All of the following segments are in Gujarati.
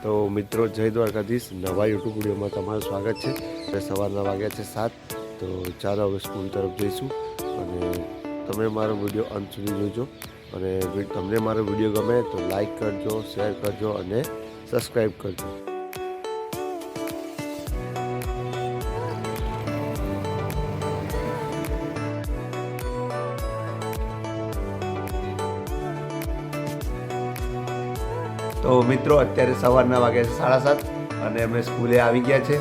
તો મિત્રો જય દ્વારકાધીશ, નવા યુટ્યુબ વિડીયોમાં તમારું સ્વાગત છે। હવે સવારના વાગ્યા છે 7, તો ચાલો હવે સ્કૂલ તરફ જઈશું અને તમે મારો વિડીયો અંત સુધી જોજો અને તમને મારો વિડીયો ગમે તો લાઈક કરજો, શેર કરજો અને સબસ્ક્રાઈબ કરજો। તો મિત્રો અત્યારે સવારના વાગ્યા છે 7:30 અને અમે સ્કૂલે આવી ગયા છે।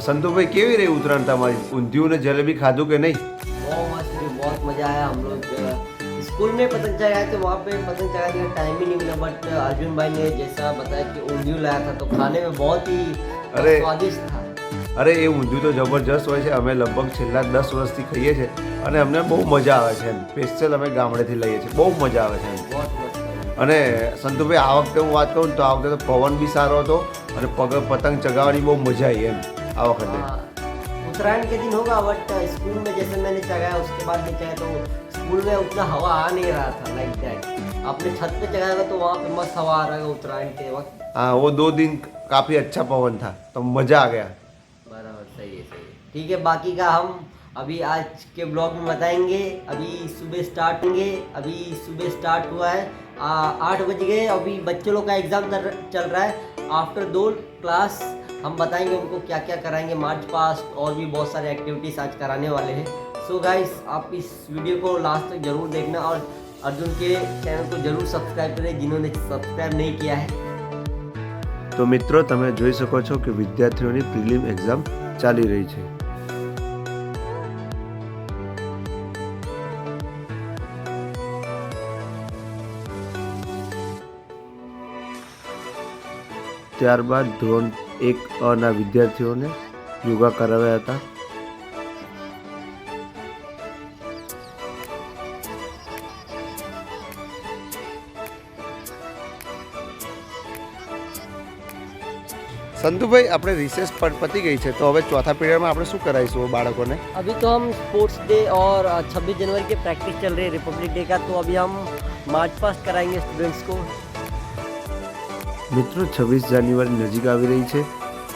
संतु भाई केवी रही उत्तरायण तमारी? ऊंधियों ने जलेबी खाधू के नहीं? बहुत मस्त, बहुत मजा आया। हम लोग स्कूल में पतंग चगाए थे, वहाँ पे पतंग चगाने का टाइम ही नहीं मिला, बट अर्जुन भाई ने जैसा बताया कि ऊंधियों लाया था तो खाने में बहुत ही स्वादिष्ट था। अरे ये ऊंधिયું तो जबरदस्त હોય છે। અમે લગભગ છેલ્લા 10 વર્ષથી ખાઈએ છીએ અને અમને બહુ મજા આવે છે। સ્પેશિયલ અમે ગામડેથી લઈએ છીએ, બહુ મજા આવે છે। અને સંતુભાઈ આ વખતે હું વાત કરું તો આ વખતે તો પવન બી સારો હતો અને પતંગ ચગાવવાની બહુ મજા આવી એમ આ વખતે। उत्तरायण के दिन होगा, बट स्कूल में जैसे मैंने चगाया उसके बाद नहीं चगाया तो स्कूल में उतना हवा आ नहीं रहा था लाइक दैट। आपने छत पे चगाया तो वहाँ पे मस्त हवा आ रहा है उत्तरायण के वक्त। हाँ, वो 2 दिन काफ़ी अच्छा पवन था तो मज़ा आ गया। बराबर, सही है, सही है। ठीक है, बाकी का हम अभी आज के ब्लॉग में बताएंगे। अभी सुबह स्टार्ट होंगे, अभी सुबह स्टार्ट हुआ है 8 बज गए। अभी बच्चों लोग का एग्ज़ाम चल रहा है। आफ्टर 2 क्लास हम बताएंगे उनको क्या क्या कराएंगे, मार्च पास्ट और भी बहुत सारे एक्टिविटीज़ आज कराने वाले हैं। सो गाइस, आप इस वीडियो को लास्ट तक ज़रूर देखना और अर्जुन के चैनल को ज़रूर सब्सक्राइब करें जिन्होंने सब्सक्राइब नहीं किया है। तो मित्रों તમે જોઈ શકો છો કે વિદ્યાર્થીઓની પ્રિલિમ એક્ઝામ ચાલી રહી છે। ત્યારબાદ ધોરણ 1 ના વિદ્યાર્થીઓને યોગા કરાવ્યા હતા। संतुभाई આપણે રિસેસ પર પતી ગઈ છે તો હવે ચોથા પીરિયડમાં આપણે શું કરાઈશું બાળકોને? अभी तो हम स्पोर्ट्स डे और 26 जनवरी के प्रैक्टिस चल रही है रिपब्लिक डे का, तो अभी हम मार्च पास्ट कराएंगे स्टूडेंट्स को। મિત્રો 26 જાન્યુઆરી નજીક આવી રહી છે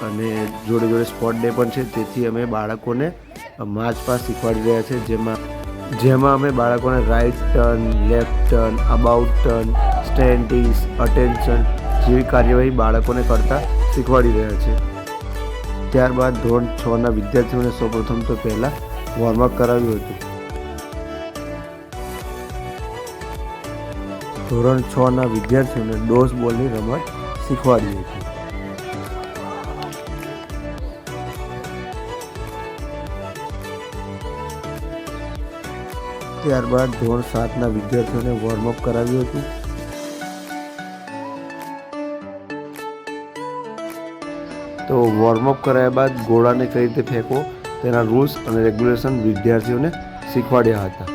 અને જોડે જોડે સ્પોર્ટ ડે પણ છે, તેથી અમે બાળકોને માર્ચ પાસ્ટ શીખવાડી રહ્યા છે, જેમાં અમે બાળકોને right turn, left turn, about turn, stand easy, attention જેવી કાર્યવાહી બાળકોને કરતા શીખવાડી રહ્યા છે। ત્યારબાદ ધોરણ 6 ના વિદ્યાર્થીઓને સૌપ્રથમ તો પહેલાં વોર્મઅપ કરાવ્યું હતું। ધોરણ 6 ના વિદ્યાર્થીઓને ડોસ બોલની રમત શીખવાડી હતી। ત્યારબાદ ધોરણ 7 ના વિદ્યાર્થીઓને વોર્મઅપ કરાવ્યું હતું। તો વોર્મઅપ કરાયા બાદ ગોળાને કઈ રીતે ફેંકવો તેના રૂલ્સ અને રેગ્યુલેશન વિદ્યાર્થીઓને શીખવાડ્યા હતા।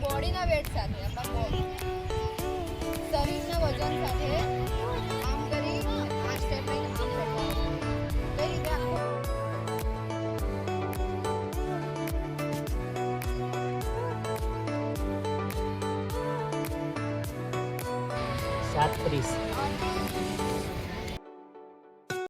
બોડીના વેટ સાથે શરીરના વજન સાથે આમ કરી આ સ્ટેપ લઈને આમ કરવાનું, કઈ રીતે આખું 7:30